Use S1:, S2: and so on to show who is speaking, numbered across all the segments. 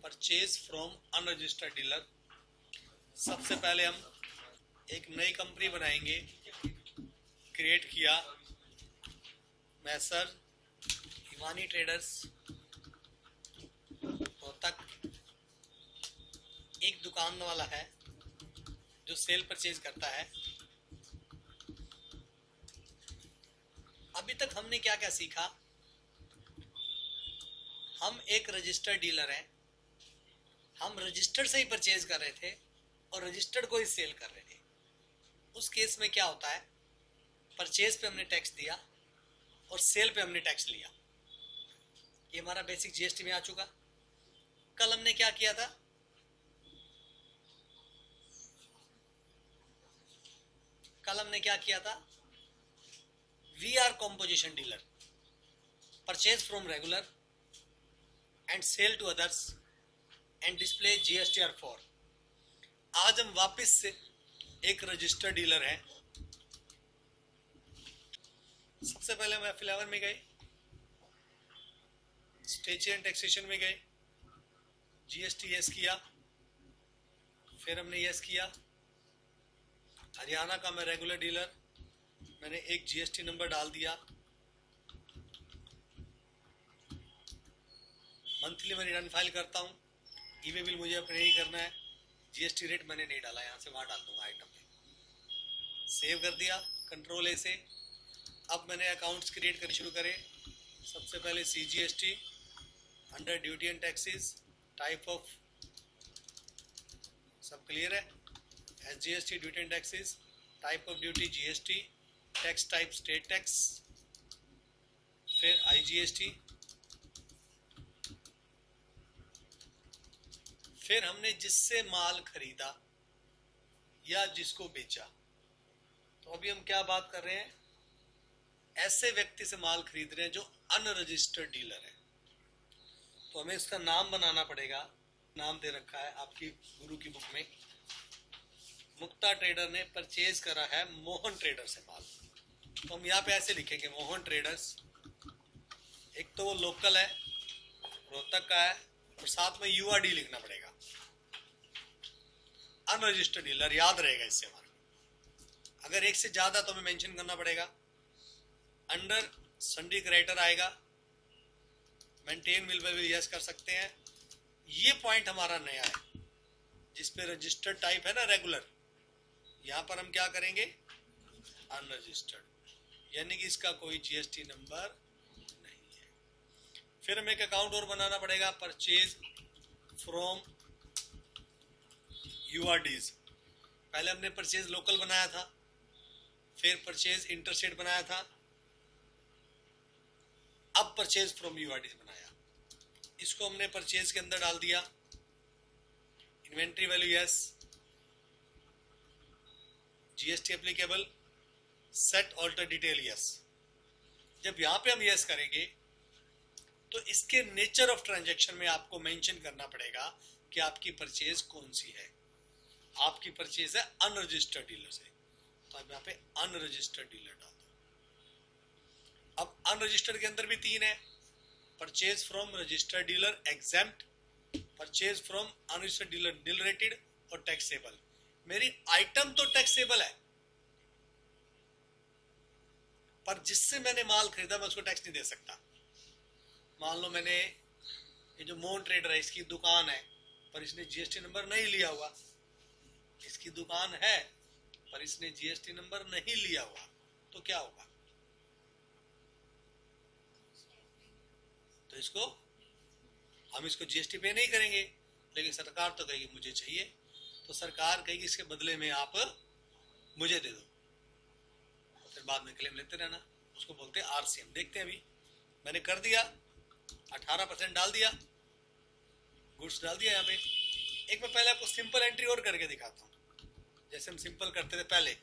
S1: Purchase from unregistered dealer. सबसे पहले हम एक नई कंपनी बनाएंगे। क्रिएट किया मैसर हिमानी ट्रेडर्स रोहतक। एक दुकान वाला है जो सेल परचेज करता है। अभी तक हमने क्या क्या सीखा। हम एक रजिस्टर्ड डीलर हैं, हम रजिस्टर्ड से ही परचेज कर रहे थे और रजिस्टर्ड को ही सेल कर रहे थे। उस केस में क्या होता है, परचेज पे हमने टैक्स दिया और सेल पे हमने टैक्स लिया। ये हमारा बेसिक जीएसटी में आ चुका। कल हमने क्या किया था, we are composition dealer, purchase from regular and sale to others and display GSTR 4। आज हम वापस से एक रजिस्टर्ड डीलर हैं। सबसे पहले हम F11 में गए, स्टेचरी एंड टैक्सेशन में गए, जीएसटी यस किया, फिर हमने यस किया। हरियाणा का मैं रेगुलर डीलर, मैंने एक जीएसटी नंबर डाल दिया। मंथली मैं रिटर्न फाइल करता हूँ, ईवे बिल मुझे अपने ही करना है। जीएसटी रेट मैंने नहीं डाला, यहाँ से वहाँ डाल दूंगा आइटम में। सेव कर दिया कंट्रोल ए से। अब मैंने अकाउंट्स क्रिएट करने शुरू करे। सबसे पहले CGST under duty and taxes, type of सब क्लियर है। SGST duty and taxes, type of duty GST, tax type state tax, फिर IGST। फिर हमने जिससे माल खरीदा या जिसको बेचा। तो अभी हम क्या बात कर रहे हैं, ऐसे व्यक्ति से माल खरीद रहे हैं जो अनरजिस्टर्ड डीलर है। तो हमें इसका नाम बनाना पड़ेगा। नाम दे रखा है आपकी गुरु की बुक में, मुक्ता ट्रेडर ने परचेज करा है मोहन ट्रेडर से माल। तो हम यहाँ पे ऐसे लिखेंगे मोहन ट्रेडर्स। एक तो वो लोकल है, रोहतक का है, और साथ में URD लिखना पड़ेगा। अनरजिस्टर्ड डीलर याद रहेगा इससे हमारा। अगर एक से ज्यादा तो हमें मेंशन करना पड़ेगा। अंडर सन्डी क्राइटर आएगा, मेंटेन विल यस कर सकते हैं। ये पॉइंट हमारा नया है जिसपे रजिस्टर्ड टाइप है ना रेगुलर, यहां पर हम क्या करेंगे अनरजिस्टर्ड, यानी कि इसका कोई जीएसटी नंबर नहीं है। फिर हमें एक अकाउंट और बनाना पड़ेगा, परचेज फ्रॉम URDs। पहले हमने परचेज लोकल बनाया था, फिर परचेज इंटरस्टेट बनाया था, अब परचेज फ्रॉम URDs बनाया। इसको हमने परचेज के अंदर डाल दिया। Inventory value yes, GST applicable, set alter detail yes. जब यहां पे हम यस करेंगे तो इसके नेचर ऑफ ट्रांजैक्शन में आपको मेंशन करना पड़ेगा कि आपकी परचेज कौन सी है। आपकी परचेज है अनरजिस्टर्ड डीलर से, तो आप यहाँ पे अनरजिस्टर्ड डीलर डाल दो। अब अनरजिस्टर्ड के अंदर भी 3 है, purchase from registered dealer exempt, purchase from unregistered dealer nil rated और टैक्सेबल। मेरी आइटम तो टैक्सेबल है, पर जिससे मैंने माल खरीदा मैं उसको टैक्स नहीं दे सकता। मान लो मैंने ये जो मोहन ट्रेडर है, इसकी दुकान है पर इसने जीएसटी नंबर नहीं लिया हुआ। इसकी दुकान है पर इसने जीएसटी नंबर नहीं लिया हुआ, तो क्या होगा, तो हम इसको जीएसटी पे नहीं करेंगे। लेकिन सरकार तो कहेगी मुझे चाहिए, तो सरकार कहेगी इसके बदले में आप मुझे दे दो, फिर बाद में क्लेम लेते रहना। उसको बोलते हैं RCM। देखते हैं, अभी मैंने कर दिया, 18% डाल दिया, गुड्स डाल दिया। यहाँ पे एक मैं पहले आपको सिंपल एंट्री और करके दिखाता हूँ, जैसे हम सिंपल करते थे पहले।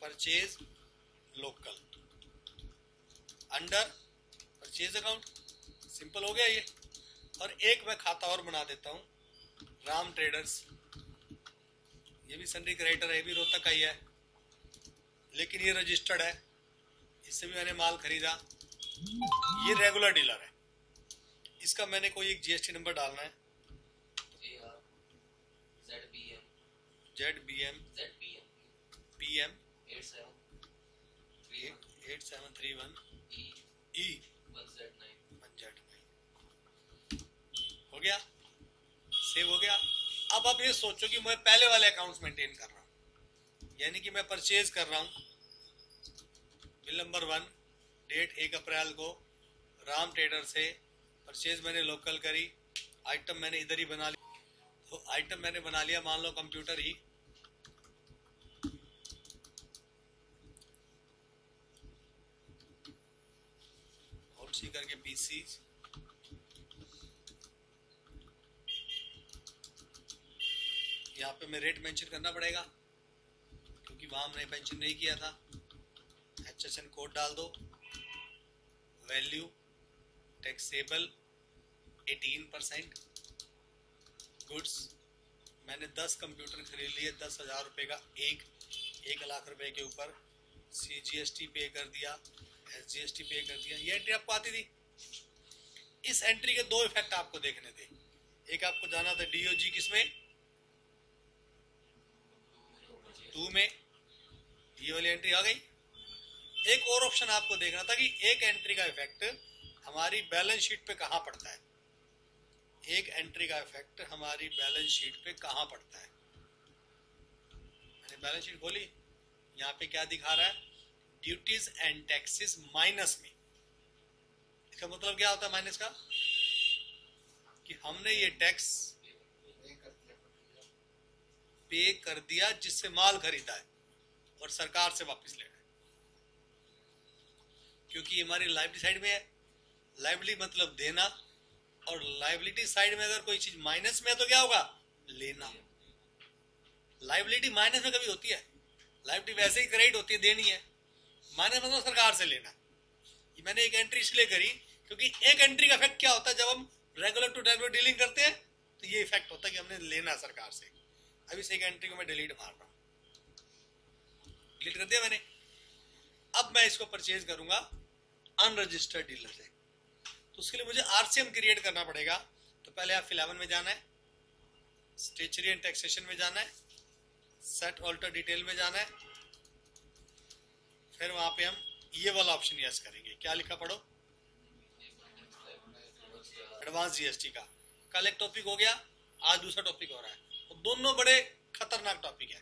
S1: Purchase local under purchase account, simple हो गया ये। और एक मैं खाता और बना देता हूँ, राम ट्रेडर्स। ये भी सन्डी क्राइटर है, ये भी रोहतक का ही है, लेकिन ये रजिस्टर्ड है, इससे भी मैंने माल खरीदा। ये रेगुलर डीलर है, इसका मैंने कोई एक जीएसटी नंबर डालना है, ZBM PM 8731 E 1Z9 हो गया, सेव हो गया। अब आप ये सोचो कि मैं पहले वाले अकाउंट्स मेंटेन कर रहा हूँ, यानी कि मैं परचेज कर रहा हूँ। बिल नंबर 1 डेट 1 अप्रैल को राम ट्रेडर से परचेज मैंने लोकल करी, आइटम मैंने इधर ही बना लिया। तो आइटम मैंने बना लिया, मान लो कंप्यूटर ही, और सी करके पीसी, यहाँ पे मैं रेट मेंशन करना पड़ेगा क्योंकि वहां हमने मेंशन नहीं किया था। HSN कोड डाल दो, वैल्यू टैक्सेबल 18%, गुड्स मैंने 10 कंप्यूटर खरीद लिए 10,000 रुपये का, 1 लाख रुपए के ऊपर, CGST पे कर दिया, SGST पे कर दिया। ये एंट्री आपको आती थी। इस एंट्री के दो इफेक्ट आपको देखने थे। एक आपको जाना था DOG किसमें, 2 में, ये वाली एंट्री आ गई। एक और ऑप्शन आपको देखना था कि एक एंट्री का इफेक्ट हमारी बैलेंस शीट पे कहां पड़ता है, एक एंट्री का इफेक्ट हमारी बैलेंस शीट पे कहां पड़ता है। मैंने बैलेंस शीट खोली, यहाँ पे क्या दिखा रहा है, ड्यूटीज एंड टैक्सेस माइनस में। इसका मतलब क्या होता है माइनस का, कि हमने ये टैक्स पे कर दिया जिससे माल खरीदा है और सरकार से वापस लेना है, क्योंकि हमारी लायबिलिटी साइड में है। लायबिलिटी मतलब देना, और लायबिलिटी साइड में अगर कोई चीज माइनस में है तो क्या होगा, लेना। लायबिलिटी माइनस में कभी होती है, लायबिलिटी वैसे ही क्रेडिट होती है, देनी है। माइनस मतलब सरकार से लेना। ये मैंने एक एंट्री इसलिए करी क्योंकि एक एंट्री का इफेक्ट क्या होता है, जब हम रेगुलर टू रेगुलर डीलिंग करते हैं तो ये इफेक्ट होता है कि हमने लेना सरकार से। अभी से एक एंट्री को मैं डिलीट मार रहा हूं, डिलीट कर दिया मैंने। अब मैं इसको परचेज करूंगा अनरजिस्टर्ड डीलर से, तो उसके लिए मुझे RCM क्रिएट करना पड़ेगा। तो पहले आप फिल 11 में जाना है, स्टेचरी एंड टैक्सेशन में जाना है, सेट ऑल्टर डिटेल में जाना है, फिर वहां पे हम ये वाला ऑप्शन यस करेंगे। क्या लिखा पढ़ो, एडवांस GST का। कल एक टॉपिक हो गया, आज दूसरा टॉपिक हो रहा है, और दोनों बड़े खतरनाक टॉपिक है।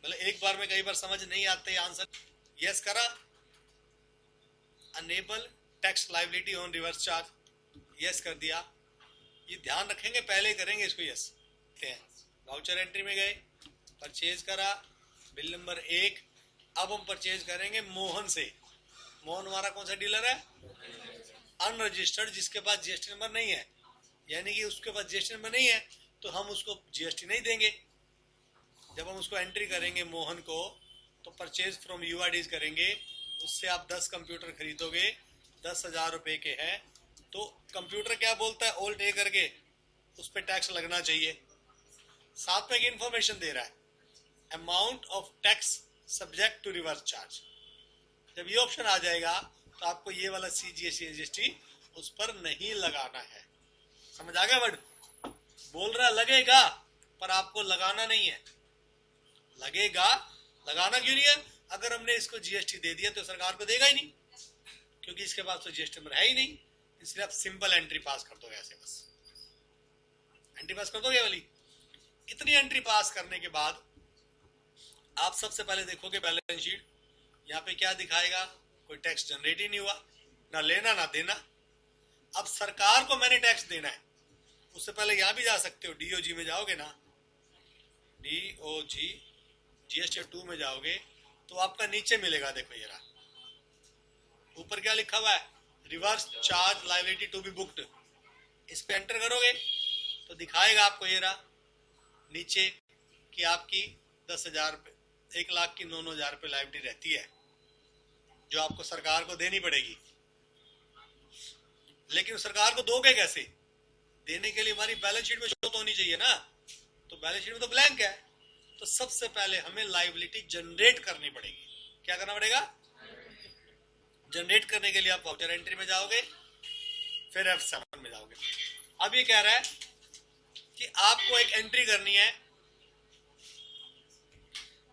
S1: मतलब एक बार में कई बार समझ नहीं आते आंसर। यस करा, enable tax liability on reverse charge, yes कर दिया। ये ध्यान रखेंगे, पहले करेंगे इसको यस। वाउचर एंट्री में गए, परचेज करा, बिल नंबर 1। अब हम परचेज करेंगे मोहन से। मोहन हमारा कौन सा डीलर है, अनरजिस्टर्ड, जिसके पास GST नंबर नहीं है, यानी कि उसके पास GST नंबर नहीं है तो हम उसको GST नहीं देंगे। जब हम उसको एंट्री करेंगे मोहन को, तो परचेज फ्रॉम UIDs करेंगे, उससे आप 10 कंप्यूटर खरीदोगे, 10,000 रुपए के हैं, तो कंप्यूटर क्या बोलता है, ऑल्ट A करके उस पर टैक्स लगना चाहिए। साथ में एक इंफॉर्मेशन दे रहा है, amount of tax subject to reverse charge. जब ये ऑप्शन आ जाएगा तो आपको ये वाला CGST उस पर नहीं लगाना है। समझ आ गया वर्ड, बोल रहा लगेगा पर आपको लगाना नहीं है। लगेगा, लगाना क्यों नहीं है, अगर हमने इसको GST दे दिया तो सरकार को देगा ही नहीं, क्योंकि इसके पास तो GST नंबर है ही नहीं। इसलिए आप सिंपल एंट्री पास कर दोगे, ऐसे बस एंट्री पास कर दोगे वाली। इतनी एंट्री पास करने के बाद आप सबसे पहले देखोगे बैलेंस शीट, यहाँ पे क्या दिखाएगा, कोई टैक्स जनरेट ही नहीं हुआ, ना लेना ना देना। अब सरकार को मैंने टैक्स देना है, उससे पहले यहां भी जा सकते हो, DOG में जाओगे ना, DOG GST 2 में जाओगे तो आपका नीचे मिलेगा, देखो ये रहा, ऊपर क्या लिखा हुआ है, reverse charge liability to be booked. इस पे एंटर करोगे तो दिखाएगा आपको ये रहा नीचे कि आपकी 10,000 रुपये, 1 लाख की 9,000 रुपये लायबिलिटी रहती है, जो आपको सरकार को देनी पड़ेगी। लेकिन सरकार को दोगे कैसे, देने के लिए हमारी बैलेंस शीट में शो तो होनी चाहिए ना, तो बैलेंस शीट में तो ब्लैंक है। तो सबसे पहले हमें लायबिलिटी जनरेट करनी पड़ेगी। क्या करना पड़ेगा, जनरेट करने के लिए आप वाउचर एंट्री में जाओगे, फिर F7 में जाओगे। अब ये कह रहा है कि आपको एक एंट्री करनी है,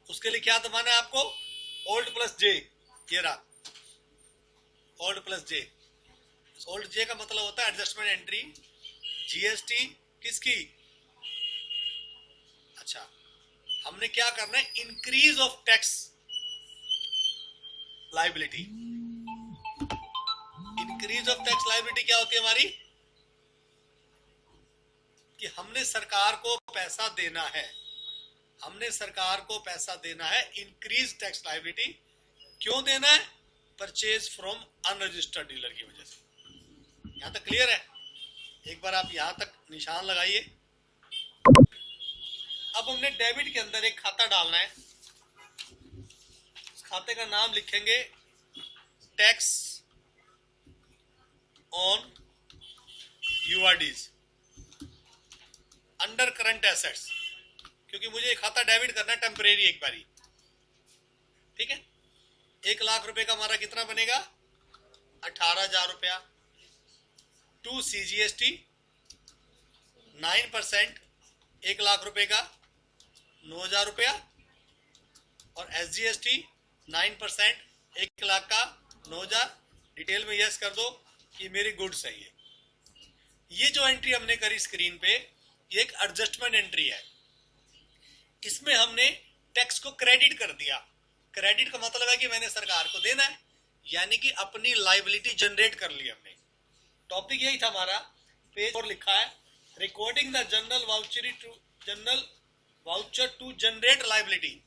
S1: उसके लिए क्या दबाना है आपको, Alt प्लस J। ये रहा Alt plus J। Alt J का मतलब होता है एडजस्टमेंट एंट्री, जीएसटी किसकी, अच्छा हमने क्या करना है, increase of tax liability. Increase of tax liability क्या होती है हमारी, कि हमने सरकार को पैसा देना है, हमने सरकार को पैसा देना है, इंक्रीज टैक्स लाइबिलिटी। क्यों देना है, परचेज फ्रॉम अनरजिस्टर्ड डीलर की वजह से। यहां तक क्लियर है, एक बार आप यहां तक निशान लगाइए। अब हमने डेबिट के अंदर एक खाता डालना है, उस खाते का नाम लिखेंगे tax on URDs under current assets, क्योंकि मुझे खाता डेबिट करना है टेम्परेरी एक बारी, ठीक है। 1,00,000 रुपए का हमारा कितना बनेगा, 18,000 रुपया, टू सीजीएसटी 9%, 1,00,000 रुपए का 9,000 रुपया, और एसजीएसटी 9%, 1,00,000 का 9,000। डिटेल में यस कर दो कि मेरी गुड्स है ये जो एंट्री हमने करी स्क्रीन पे, ये एक एडजस्टमेंट एंट्री है। इसमें हमने टैक्स को क्रेडिट कर दिया। क्रेडिट का मतलब है कि मैंने सरकार को देना है, यानी कि अपनी लाइबिलिटी जनरेट कर ली हमने। टॉपिक यही था हमारा, पेज और लिखा है recording the general voucher to generate liability.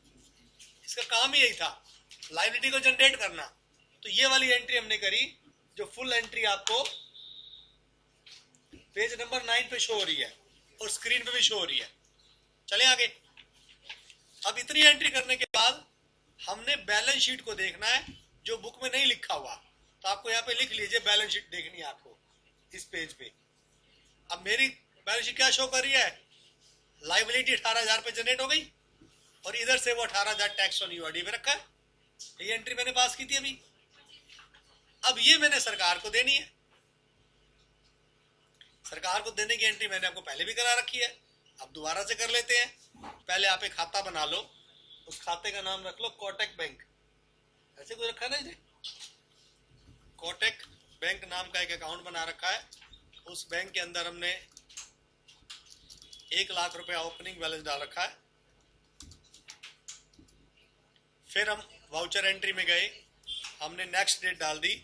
S1: इसका काम ही यही था, लाइबिलिटी को जनरेट करना। तो ये वाली एंट्री हमने करी, जो फुल एंट्री आपको पेज नंबर 9 पे शो हो रही है और स्क्रीन पे भी शो हो रही है। चले आगे। अब इतनी एंट्री करने के बाद हमने बैलेंस शीट को देखना है, जो बुक में नहीं लिखा हुआ, तो आपको यहाँ पे लिख लीजिए बैलेंस शीट देखनी है आपको इस पेज पे। अब मेरी बैलेंस शीट क्या शो कर रही है, लाइबिलिटी 18,000 पे जनरेट हो गई, और इधर से वो 18,000 टैक्स ऑन यूआरडी में रखा है। ये एंट्री मैंने पास की थी अभी। अब ये मैंने सरकार को देनी है, सरकार को देने की एंट्री मैंने आपको पहले भी करा रखी है, अब दोबारा से कर लेते हैं। पहले आप एक खाता बना लो, उस खाते का नाम रख लो कोटक बैंक, ऐसे कोई रखा ना, कोटक बैंक नाम का एक अकाउंट बना रखा है। उस बैंक के अंदर हमने 1,00,000 रुपया ओपनिंग बैलेंस डाल रखा है। फिर हम वाउचर एंट्री में गए, हमने नेक्स्ट डेट डाल दी,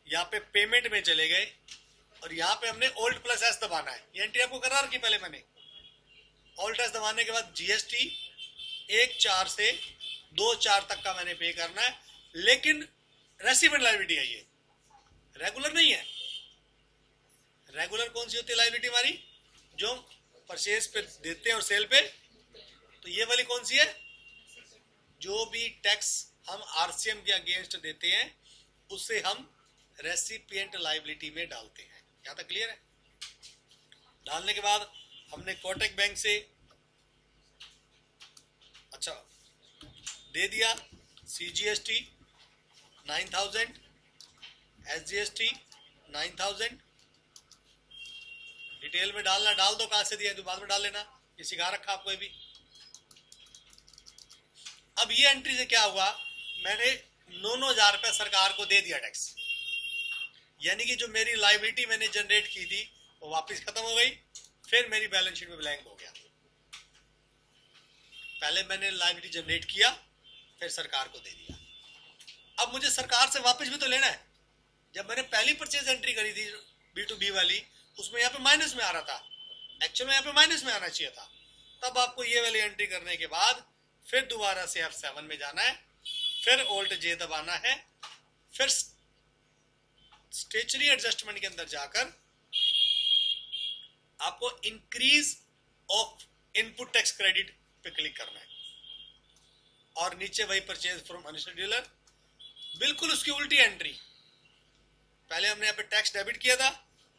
S1: यहाँ पे पेमेंट में चले गए, और यहाँ पे हमने Alt प्लस एस दबाना है। ये एंट्री आपको करा रखी पहले मैंने। Alt एस दबाने के बाद जीएसटी 1,4 से 2,4 तक का मैंने पे करना है, लेकिन रेसिपिएंट लायबिलिटी है, ये रेगुलर नहीं है। रेगुलर कौन सी होती है लायबिलिटी हमारी, जो परचेज पे देते हैं और सेल पे। तो ये वाली कौन सी है, जो भी टैक्स हम आरसीएम के अगेंस्ट देते हैं उसे हम रेसिपिएंट लायबिलिटी में डालते हैं। यहां तक क्लियर है। डालने के बाद हमने कोटक बैंक से अच्छा दे दिया सीजीएसटी 9,000, एसजीएसटी 9,000। डिटेल में डालना डाल दो, कहां से दिया तो बाद में डाल लेना, ये सिखा रखा आपको ये भी। अब ये एंट्री से क्या हुआ, मैंने 9,000 रुपया सरकार को दे दिया टैक्स, यानी कि जो मेरी लायबिलिटी मैंने जनरेट की थी वो वापस खत्म हो गई। फिर मेरी बैलेंस शीट में ब्लैंक हो गया। पहले मैंने लायबिलिटी जनरेट किया, फिर सरकार को दे दिया। अब मुझे सरकार से वापस भी तो लेना है। जब मैंने पहली परचेज एंट्री करी थी B2B वाली, उसमें यहाँ पे माइनस में आ रहा था, एक्चुअल में यहाँ पे माइनस में आना चाहिए था। तब आपको ये वाली एंट्री करने के बाद फिर दोबारा से F7 में जाना है, फिर Alt J दबाना है, फिर स्टेचुरी एडजस्टमेंट के अंदर जाकर आपको increase of input tax credit पे क्लिक करना है, और नीचे वही परचेज फ्रॉम अनरजिस्टर्ड डीलर, बिल्कुल उसकी उल्टी एंट्री। पहले हमने यहाँ पे टैक्स डेबिट किया था,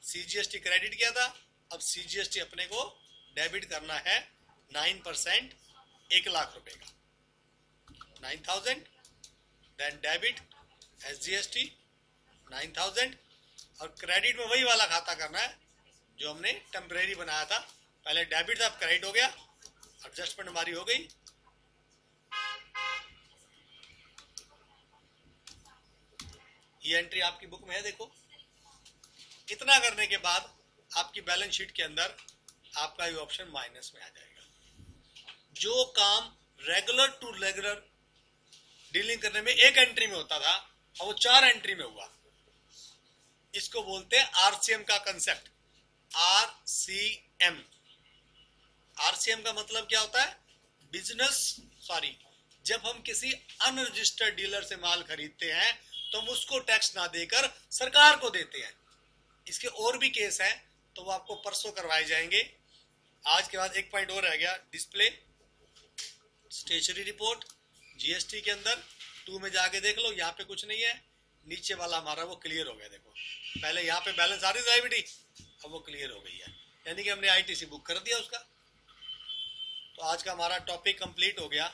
S1: सीजीएसटी क्रेडिट किया था, अब सीजीएसटी अपने को डेबिट करना है 9%, 1,00,000 रुपए का 9,000, देन डेबिट एसजीएसटी 9,000, और क्रेडिट में वही वाला खाता करना है जो हमने टेम्परेरी बनाया था। पहले डेबिट था, अब क्रेडिट हो गया, एडजस्टमेंट हमारी हो गई। ये एंट्री आपकी बुक में है, देखो। इतना करने के बाद आपकी बैलेंस शीट के अंदर आपका ये ऑप्शन माइनस में आ जाएगा। जो काम रेगुलर टू रेगुलर डीलिंग करने में एक एंट्री में होता था, अब वो 4 एंट्री में हुआ। इसको बोलते हैं आरसीएम का कंसेप्ट। आरसीएम, आरसीएम का मतलब क्या होता है? जब हम किसी अनरजिस्टर्ड डीलर से माल खरीदते हैं तो हम उसको टैक्स ना देकर सरकार को देते हैं। इसके और भी केस हैं, तो वो आपको परसों करवाए जाएंगे। आज के बाद एक पॉइंट और रह गया, डिस्प्ले स्टेशनरी रिपोर्ट। जीएसटी के अंदर 2 में जाके देख लो, यहाँ पे कुछ नहीं है। नीचे वाला हमारा वो क्लियर हो गया, देखो। पहले यहाँ पे बैलेंस आ रही थी IBD, अब वो क्लियर हो गई है, यानी कि हमने ITC बुक कर दिया उसका। तो आज का हमारा टॉपिक कंप्लीट हो गया।